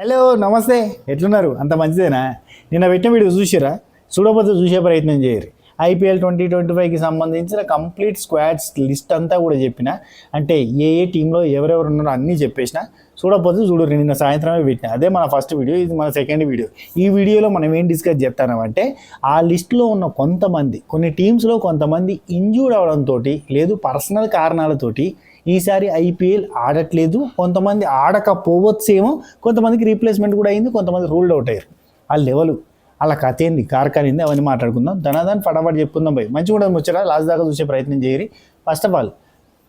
Hello నమస్తే, ఎట్లున్నారు? అంత మంచిదేనా? నిన్న పెట్టిన వీడియో చూసిరా? చూడకపోతే చూసే ప్రయత్నం చేయరు. ఐపీఎల్ 2025కి సంబంధించిన కంప్లీట్ స్క్వాడ్స్ లిస్ట్ అంతా కూడా చెప్పిన, అంటే ఏ టీంలో ఎవరెవరు ఉన్నారో అన్నీ చెప్పేసిన. చూడకపోతే చూడు, నిన్న సాయంత్రమే పెట్టిన. అదే మన ఫస్ట్ వీడియో, ఇది మన సెకండ్ వీడియో. ఈ వీడియోలో మనం ఏం డిస్కస్ చేస్తామంటే, ఆ లిస్టులో ఉన్న కొన్ని టీమ్స్లో కొంతమంది ఇంజూర్డ్ అవడంతో లేదు పర్సనల్ కారణాలతోటి ఈసారి ఐపీఎల్ ఆడట్లేదు. కొంతమంది ఆడకపోవచ్చేమో, కొంతమందికి రీప్లేస్మెంట్ కూడా అయింది, కొంతమంది రూల్డ్ అవుట్ అయ్యారు. ఆ లెవెల్ అలా కథ ఏంది, కార్కానింది, అవన్నీ మాట్లాడుకుందాం. ధనాదాన్ని ఫటాఫట్ చెప్పుకుందాం. పోయి మంచిగా కూడా ముచ్చరా, లాస్ట్ దాకా చూసే ప్రయత్నం చేయరి. ఫస్ట్ ఆఫ్ ఆల్,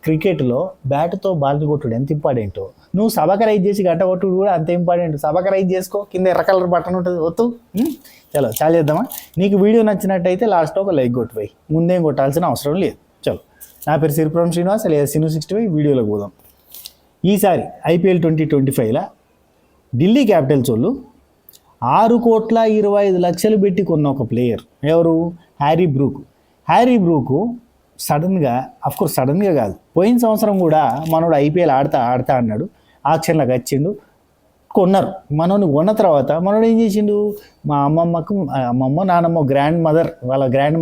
క్రికెట్లో బ్యాట్తో బాల్ని కొట్టుడు ఎంత ఇంపార్టెంటో, నువ్వు సబకరైజ్ చేసి గట్ట కొట్టుడు కూడా అంత ఇంపార్టెంట్. సబకరైజ్ చేసుకో, కింద ఎర్ర కలర్ బటన్ ఉంటుంది, వద్దు. చలో చాలా చేద్దామా. నీకు వీడియో నచ్చినట్టయితే లాస్ట్లో ఒక లైక్ కొట్టిపోయి, ముందేం కొట్టాల్సిన అవసరం లేదు. చలో, నా పేరు సిరిపురం శ్రీనివాస్, లేదా Sinu65. వీడియోలోకి పోదాం. ఈసారి ఐపీఎల్ 2025లో ఢిల్లీ క్యాపిటల్స్ వాళ్ళు 6,25,00,000 పెట్టి కొన్న ఒక ప్లేయర్ ఎవరు? హ్యారీ బ్రూకు సడన్గా కాదు, పోయిన సంవత్సరం కూడా మనోడు ఐపీఎల్ ఆడతా అన్నాడు. ఆక్షన్లకు వచ్చిండు, కొన్నారు. మనోని కొన్న తర్వాత మనోడు ఏం చేసిండు? మా నాన్నమ్మ గ్రాండ్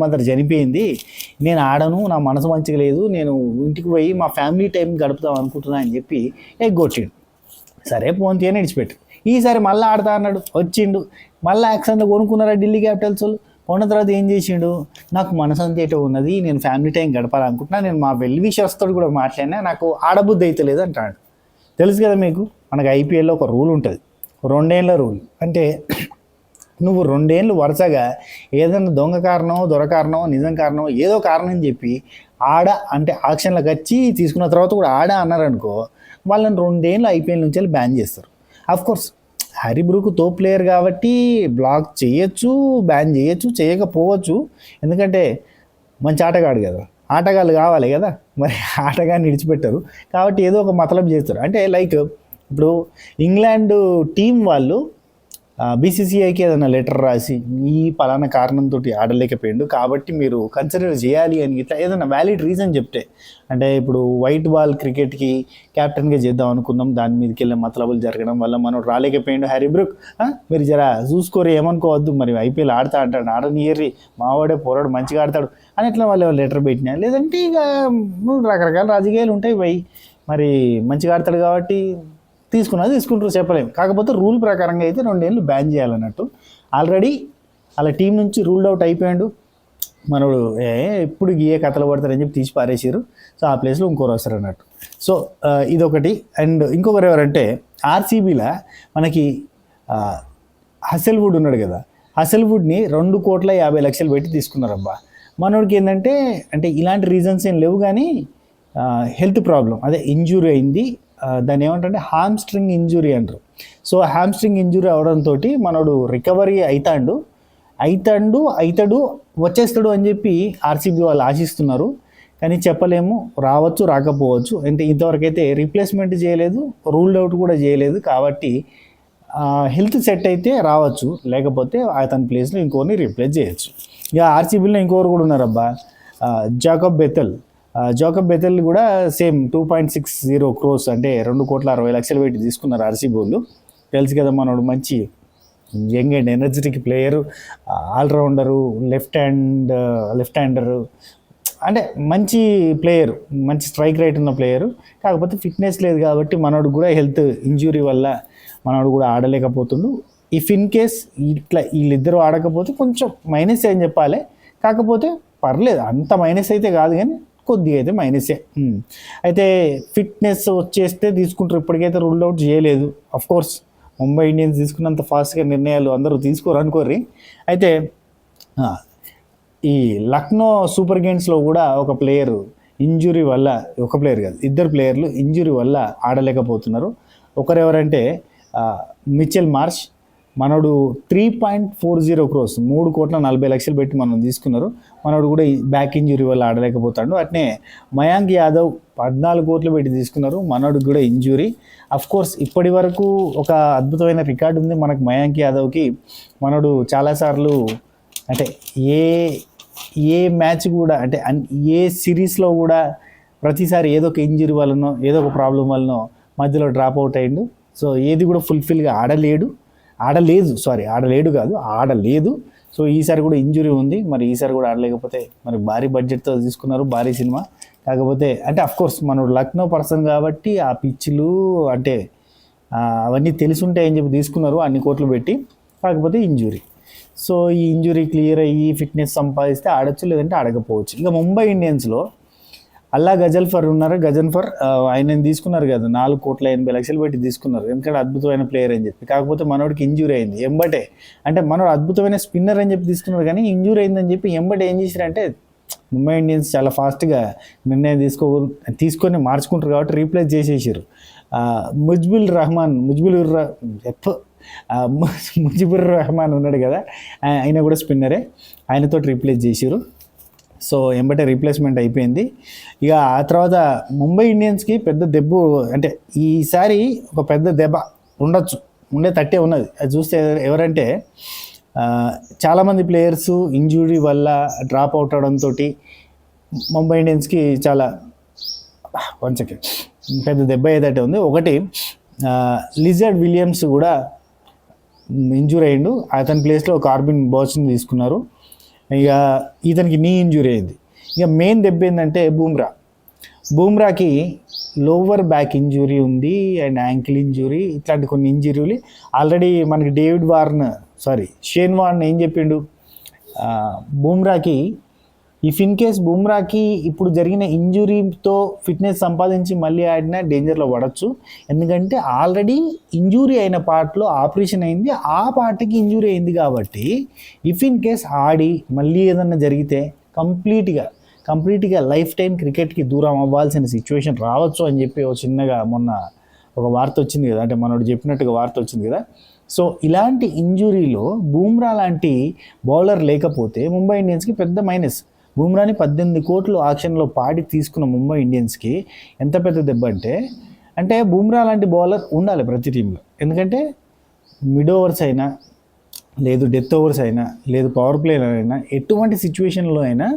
మదర్ చనిపోయింది, నేను ఆడను, నా మనసు మంచిగా లేదు, నేను ఇంటికి పోయి మా ఫ్యామిలీ టైం గడుపుతాం అనుకుంటున్నా అని చెప్పి ఎగ్గొట్టిండు. సరే పోంతి అని విడిచిపెట్టు. ఈసారి మళ్ళీ ఆడతా అన్నాడు, వచ్చిండు. మళ్ళీ యాక్సన్లో కొనుక్కున్నారా ఢిల్లీ క్యాపిటల్స్ వాళ్ళు. కొన్న తర్వాత ఏం చేసిండు? నాకు మనసంతేటో ఉన్నది, నేను ఫ్యామిలీ టైం గడపాలనుకుంటున్నా, నేను మా వెల్ విషర్స్తో కూడా మాట్లాడినా, నాకు ఆడబుద్ధి అయితే లేదు అంటాడు. తెలుసు కదా మీకు, మనకు ఐపీఎల్లో ఒక రూల్ ఉంటుంది, 2 ఏళ్ళ రూల్. అంటే నువ్వు 2 ఏళ్ళు వరుసగా ఏదైనా దొంగ కారణం, దొర కారణం, నిజం కారణం, ఏదో కారణం చెప్పి అంటే ఆక్షన్లకు వచ్చి తీసుకున్న తర్వాత కూడా అన్నారనుకో, వాళ్ళని 2 ఏళ్ళు ఐపీఎల్ నుంచి బ్యాన్ చేస్తారు. అఫ్కోర్స్ హ్యారీ బ్రూక్ తోప్ ప్లేయర్ కాబట్టి బ్లాక్ చేయొచ్చు, బ్యాన్ చేయొచ్చు, చేయకపోవచ్చు. ఎందుకంటే మంచి ఆటగాడు కదా, ఆటగాళ్ళు కావాలి కదా, మరి ఆటగాన్ని విడిచిపెట్టరు కాబట్టి ఏదో ఒక మతలబు చేస్తారు. అంటే లైక్ ఇప్పుడు ఇంగ్లాండ్ టీం వాళ్ళు బీసీసీఐకి ఏదైనా లెటర్ రాసి ఈ పలానా కారణంతో ఆడలేకపోయిండు కాబట్టి మీరు కన్సిడర్ చేయాలి అని ఇట్లా ఏదైనా వ్యాలిడ్ రీజన్ చెప్తే, అంటే ఇప్పుడు వైట్ బాల్ క్రికెట్కి క్యాప్టెన్గా చేద్దాం అనుకున్నాం, దాని మీదకి వెళ్ళే మతలబులు జరగడం వల్ల మనం రాలేకపోయిండు హ్యారీ బ్రూక్, మీరు జరా చూసుకోరు, ఏమనుకోవద్దు, మరి ఐపీఎల్ ఆడతా అంటాడు, ఆడనియర్రి, మావాడే పోరాడు, మంచిగా ఆడతాడు అని ఇట్లా వాళ్ళు లెటర్ పెట్టినా. లేదంటే ఇక రకరకాల రాజకీయాలు ఉంటాయి పోయి, మరి మంచిగా ఆడతాడు కాబట్టి తీసుకుంటారు, చెప్పలేము. కాకపోతే రూల్ ప్రకారంగా అయితే 2 ఏళ్ళు బ్యాన్ చేయాలన్నట్టు. ఆల్రెడీ అలా టీం నుంచి రూల్డ్ అవుట్ అయిపోయాడు మనోడు. ఎప్పుడు ఏ కథలు పడతారని చెప్పి తీసి పారేసారు. సో ఆ ప్లేస్లో ఇంకోరు వస్తారు అన్నట్టు. సో ఇదొకటి. అండ్ ఇంకొకరు ఎవరంటే ఆర్సీబీలో మనకి హసెల్వుడ్ ఉన్నాడు కదా, హసెల్వుడ్ని 2,50,00,000 పెట్టి తీసుకున్నారబ్బా. మనోడికి ఏంటంటే, అంటే ఇలాంటి రీజన్స్ ఏం లేవు కానీ హెల్త్ ప్రాబ్లం, అదే ఇంజూరీ అయింది. దాన్ని ఏమంటే హామ్స్ట్రింగ్ ఇంజురీ అంటారు. సో హామ్స్ట్రింగ్ ఇంజురీ అవడంతో మనోడు రికవరీ అవుతాడు, వచ్చేస్తాడు అని చెప్పి ఆర్సీబీ వాళ్ళు ఆశిస్తున్నారు. కానీ చెప్పలేము, రావచ్చు రాకపోవచ్చు. అంటే ఇంతవరకు అయితే రీప్లేస్మెంట్ చేయలేదు, రూల్డ్ అవుట్ కూడా చేయలేదు. కాబట్టి హెల్త్ సెట్ అయితే రావచ్చు, లేకపోతే అతని ప్లేస్లో ఇంకోరిని రీప్లేస్ చేయొచ్చు. ఇక ఆర్సీబీలో ఇంకోరు కూడా ఉన్నారబ్బా, జాకబ్ బెథెల్ కూడా సేమ్ 2.60 crores, అంటే 2,60,00,000 పెట్టి తీసుకున్నారు ఆర్సీబీ వాళ్ళు. తెలుసు కదా, మనోడు మంచి young and energetic player, allrounder, left hander, అంటే మంచి ప్లేయరు, మంచి స్ట్రైక్ రేట్ ఉన్న ప్లేయరు. కాకపోతే ఫిట్నెస్ లేదు కాబట్టి మనోడు కూడా హెల్త్ ఇంజురీ వల్ల మనోడు కూడా ఆడలేకపోతుండు. ఇఫ్ ఇన్ కేస్ ఇట్లా వీళ్ళిద్దరూ ఆడకపోతే కొంచెం మైనస్ అని చెప్పాలి. కాకపోతే పర్లేదు, అంత మైనస్ అయితే కాదు కానీ కొద్దిగా అయితే మైనసే. అయితే ఫిట్నెస్ వచ్చేస్తే తీసుకుంటారు. ఇప్పటికైతే రూల్ అవుట్ చేయలేదు. అఫ్కోర్స్ ముంబై ఇండియన్స్ తీసుకున్నంత ఫాస్ట్గా నిర్ణయాలు అందరూ తీసుకోరు అనుకోర్రి. అయితే ఈ లక్నో సూపర్ కింగ్స్లో కూడా ఒక ప్లేయరు ఇంజురీ వల్ల, ఒక ప్లేయర్ కాదు, 2 ప్లేయర్లు ఇంజురీ వల్ల ఆడలేకపోతున్నారు. ఒకరెవరంటే మిచెల్ మార్ష్, మనోడు 3.40 crores, 3,40,00,000 పెట్టి మనం తీసుకున్నారు. మనోడు కూడా బ్యాక్ ఇంజురీ వల్ల ఆడలేకపోతాడు. అట్నే మయాంక్ యాదవ్ 14 కోట్లు పెట్టి తీసుకున్నారు, మనోడు కూడా ఇంజురీ. అఫ్కోర్స్ ఇప్పటి వరకు ఒక అద్భుతమైన రికార్డు ఉంది మనకు మయాంక్ యాదవ్కి. మనోడు చాలాసార్లు, అంటే ఏ మ్యాచ్ కూడా, అంటే ఏ సిరీస్లో కూడా ప్రతిసారి ఏదో ఒక ఇంజురీ వలనో ఏదో ఒక ప్రాబ్లం వలనో మధ్యలో డ్రాప్ అవుట్ అయ్యిండు. సో ఏది కూడా ఫుల్ఫిల్గా ఆడలేదు. సో ఈసారి కూడా ఇంజురీ ఉంది, మరి ఈసారి కూడా ఆడలేకపోతే మరి భారీ బడ్జెట్తో తీసుకున్నారు, భారీ సినిమా. కాకపోతే అంటే అఫ్కోర్స్ మనోడు లక్నో పర్సన్ కాబట్టి ఆ పిచ్లు అంటే అవన్నీ తెలుసుంటాయని చెప్పి తీసుకున్నారు అన్ని కోట్లు పెట్టి. కాకపోతే ఇంజురీ. సో ఈ ఇంజురీ క్లియర్ అయ్యి ఫిట్నెస్ సంపాదిస్తే ఆడొచ్చు, లేదంటే ఆడకపోవచ్చు. ఇక ముంబై ఇండియన్స్లో అల్లా గజల్ఫర్ ఉన్నారు. ఆయన తీసుకున్నారు కదా, 4,80,00,000 పెట్టి తీసుకున్నారు, ఎందుకంటే అద్భుతమైన ప్లేయర్ అని చెప్పి. కాకపోతే మనోడికి ఇంజూరీ అయింది ఎంబటే. అంటే మనోడు అద్భుతమైన స్పిన్నర్ అని చెప్పి తీసుకున్నారు, కానీ ఇంజూరీ అయిందని చెప్పి ఎంబటే ఏం చేశారంటే ముంబై ఇండియన్స్ చాలా ఫాస్ట్గా నిర్ణయం తీసుకొని మార్చుకుంటారు కాబట్టి రీప్లేస్ చేసేసారు. ముజిబుర్ రెహమాన్ ఉన్నాడు కదా, ఆయన కూడా స్పిన్నరే, ఆయనతో రీప్లేస్ చేసారు. సో ఎంబటే రీప్లేస్మెంట్ అయిపోయింది. ఇక ఆ తర్వాత ముంబై ఇండియన్స్కి పెద్ద దెబ్బ, అంటే ఈసారి ఒక పెద్ద దెబ్బ ఉండే తట్టే ఉన్నది. అది చూస్తే ఎవరంటే చాలామంది ప్లేయర్స్ ఇంజురీ వల్ల డ్రాప్ అవుట్ అవడంతో ముంబై ఇండియన్స్కి చాలా కొంచెం పెద్ద దెబ్బ ఏదైతే ఉంది. ఒకటి లిజర్డ్ విలియమ్స్ కూడా ఇంజూరీ అయ్యిండు, అతని ప్లేస్లో కార్బిన్ బాచ్ని తీసుకున్నారు. ఇక ఇతనికి నీ ఇంజురీ అయింది. ఇక మెయిన్ దెబ్బ ఏంటంటే బూమ్రాకి లోవర్ బ్యాక్ ఇంజురీ ఉంది అండ్ యాంకిల్ ఇంజురీ, ఇట్లాంటి కొన్ని ఇంజురీలు ఆల్రెడీ మనకి షేన్ వార్న్ ఏం చెప్పిండు, బూమ్రాకి ఇఫ్ ఇన్ కేస్ బూమ్రాకి ఇప్పుడు జరిగిన ఇంజురీతో ఫిట్నెస్ సంపాదించి మళ్ళీ ఆడినా డేంజర్లో పడవచ్చు, ఎందుకంటే ఆల్రెడీ ఇంజురీ అయిన పార్ట్లో ఆపరేషన్ అయింది, ఆ పార్ట్కి ఇంజురీ అయింది కాబట్టి ఇఫ్ ఇన్ కేస్ ఆడి మళ్ళీ ఏదన్నా జరిగితే కంప్లీట్గా లైఫ్ టైం క్రికెట్కి దూరం అవ్వాల్సిన సిచ్యువేషన్ రావచ్చు అని చెప్పి చిన్నగా మొన్న ఒక వార్త వచ్చింది కదా, అంటే మనోడు చెప్పినట్టుగా వార్త వచ్చింది కదా. సో ఇలాంటి ఇంజురీలో బూమ్రా లాంటి బౌలర్ లేకపోతే ముంబై ఇండియన్స్కి పెద్ద మైనస్. బూమ్రాని 18 కోట్లు ఆక్షన్లో పాడి తీసుకున్న ముంబై ఇండియన్స్కి ఎంత పెద్ద దెబ్బ అంటే బూమ్రా లాంటి బౌలర్ ఉండాలి ప్రతి టీంలో. ఎందుకంటే మిడ్ ఓవర్స్ అయినా, లేదు డెత్ ఓవర్స్ అయినా, లేదు పవర్ ప్లేలో అయినా, ఎటువంటి సిచ్యువేషన్లో అయినా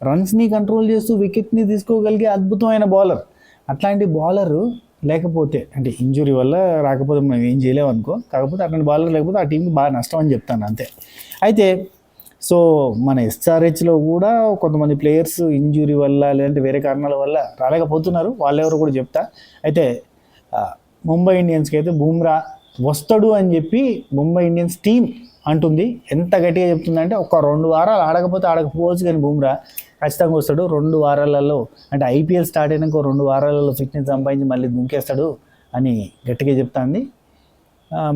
రన్స్ని కంట్రోల్ చేస్తూ వికెట్ని తీసుకోగలిగే అద్భుతమైన బౌలర్. అట్లాంటి బౌలరు లేకపోతే, అంటే ఇంజురీ వల్ల రాకపోతే మనం ఏం చేయలేము అనుకో, కాకపోతే అట్లాంటి బౌలర్ లేకపోతే ఆ టీంకి బాగా నష్టం అని చెప్తాను అంతే. అయితే సో మన ఎస్ఆర్హెచ్లో కూడా కొంతమంది ప్లేయర్స్ ఇంజురీ వల్ల లేదంటే వేరే కారణాల వల్ల రాలేకపోతున్నారు, వాళ్ళెవరో కూడా చెప్తా. అయితే ముంబై ఇండియన్స్కి అయితే బూమ్రా వస్తాడు అని చెప్పి ముంబై ఇండియన్స్ టీం అంటుంది. ఎంత గట్టిగా చెప్తుందంటే ఒక 2 వారాలు ఆడకపోవచ్చు, కానీ బూమ్రా ఖచ్చితంగా వస్తాడు 2 వారాలలో, అంటే ఐపీఎల్ స్టార్ట్ అయినాక 2 వారాలలో ఫిట్నెస్ సంపాదించి మళ్ళీ దుంకేస్తాడు అని గట్టిగా చెప్తాంది.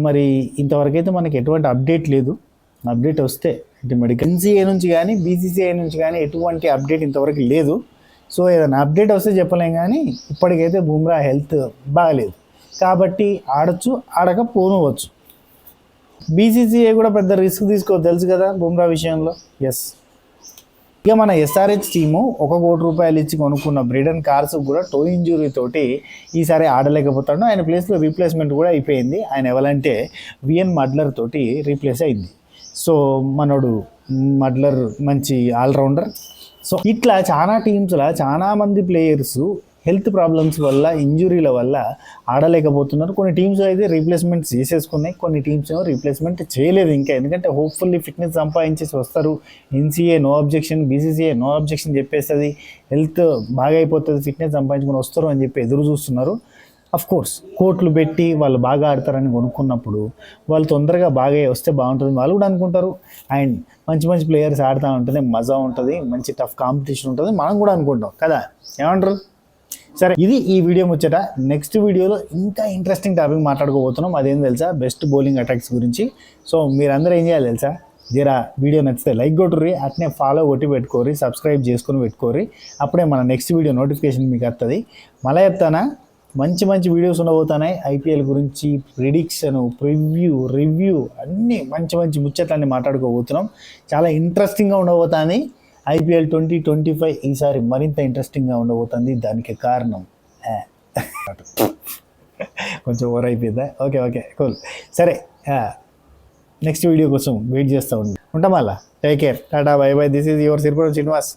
మరి ఇంతవరకు అయితే మనకి ఎటువంటి అప్డేట్ లేదు. అప్డేట్ వస్తే అంటే మెడికల్ ఎన్సీఏ నుంచి కానీ బీసీసీఐ నుంచి కానీ ఎటువంటి అప్డేట్ ఇంతవరకు లేదు. సో ఏదైనా అప్డేట్ వస్తే చెప్పలేం, కానీ ఇప్పటికైతే బూమ్రా హెల్త్ బాగలేదు కాబట్టి ఆడకపోవచ్చు. బీసీసీఐ కూడా పెద్ద రిస్క్ తెలుసు కదా బూమ్రా విషయంలో. ఇక మన ఎస్ఆర్హెచ్ టీము ₹1 కోటి ఇచ్చి కొనుక్కున్న బ్రిడన్ కార్స్ కూడా టో ఇంజురీ తోటి ఈసారి ఆడలేకపోతాడు. ఆయన ప్లేస్లో రీప్లేస్మెంట్ కూడా అయిపోయింది. ఆయన ఎవరంటే విఎన్ మడ్లర్ తోటి రీప్లేస్ అయింది. సో మనోడు మడ్లర్ మంచి ఆల్రౌండర్. సో ఇట్లా చాలా టీమ్స్లో చాలామంది ప్లేయర్స్ హెల్త్ ప్రాబ్లమ్స్ వల్ల, ఇంజురీల వల్ల ఆడలేకపోతున్నారు. కొన్ని టీమ్స్ అయితే రీప్లేస్మెంట్ చేసేసుకున్నాయి, కొన్ని టీమ్స్ ఏమో రీప్లేస్మెంట్ చేయలేదు ఇంకా. ఎందుకంటే హోప్ఫుల్లీ ఫిట్నెస్ సంపాదించేసి వస్తారు. NCA no objection, BCCI no objection చెప్పేస్తుంది, హెల్త్ బాగా అయిపోతుంది, ఫిట్నెస్ సంపాదించుకొని వస్తారు అని చెప్పి ఎదురు చూస్తున్నారు. కోర్స్ కోట్లు పెట్టి వాళ్ళు బాగా ఆడతారని కొనుక్కున్నప్పుడు వాళ్ళు తొందరగా బాగా వస్తే బాగుంటుంది వాళ్ళు కూడా అనుకుంటారు. అండ్ మంచి ప్లేయర్స్ ఆడుతూ ఉంటుంది, మజా ఉంటుంది, మంచి టఫ్ కాంపిటీషన్ ఉంటుంది, మనం కూడా అనుకుంటాం కదా, ఏమంటారు? సరే, ఇది ఈ వీడియో ముచ్చట. నెక్స్ట్ వీడియోలో ఇంకా ఇంట్రెస్టింగ్ టాపిక్ మాట్లాడుకోబోతున్నాం. అదేం తెలుసా, బెస్ట్ బౌలింగ్ అటాక్స్ గురించి. సో మీరందరూ ఏం చేయాలి తెలుసా, జరా వీడియో నచ్చితే లైక్ కొట్టుర్రి, అట్నే ఫాలో కొట్టి పెట్టుకోర్రి, సబ్స్క్రైబ్ చేసుకొని పెట్టుకోర్రి. అప్పుడే మన నెక్స్ట్ వీడియో నోటిఫికేషన్ మీకు వస్తుంది. మళ్ళీ చెప్తానా, మంచి వీడియోస్ ఉండబోతున్నాయి. ఐపీఎల్ గురించి ప్రిడిక్షన్, రివ్యూ అన్నీ మంచి ముచ్చట్లన్నీ మాట్లాడుకోబోతున్నాం. చాలా ఇంట్రెస్టింగ్గా ఉండబోతుంది. ఐపీఎల్ 2025 ఈసారి మరింత ఇంట్రెస్టింగ్గా ఉండబోతుంది. దానికి కారణం కొంచెం ఓవర్ అయిపోయిందా? Okay cool. సరే, నెక్స్ట్ వీడియో కోసం వెయిట్ చేస్తూ ఉంటాం. మళ్ళా take care, Tata, by. This is your Siripuram Srinivas.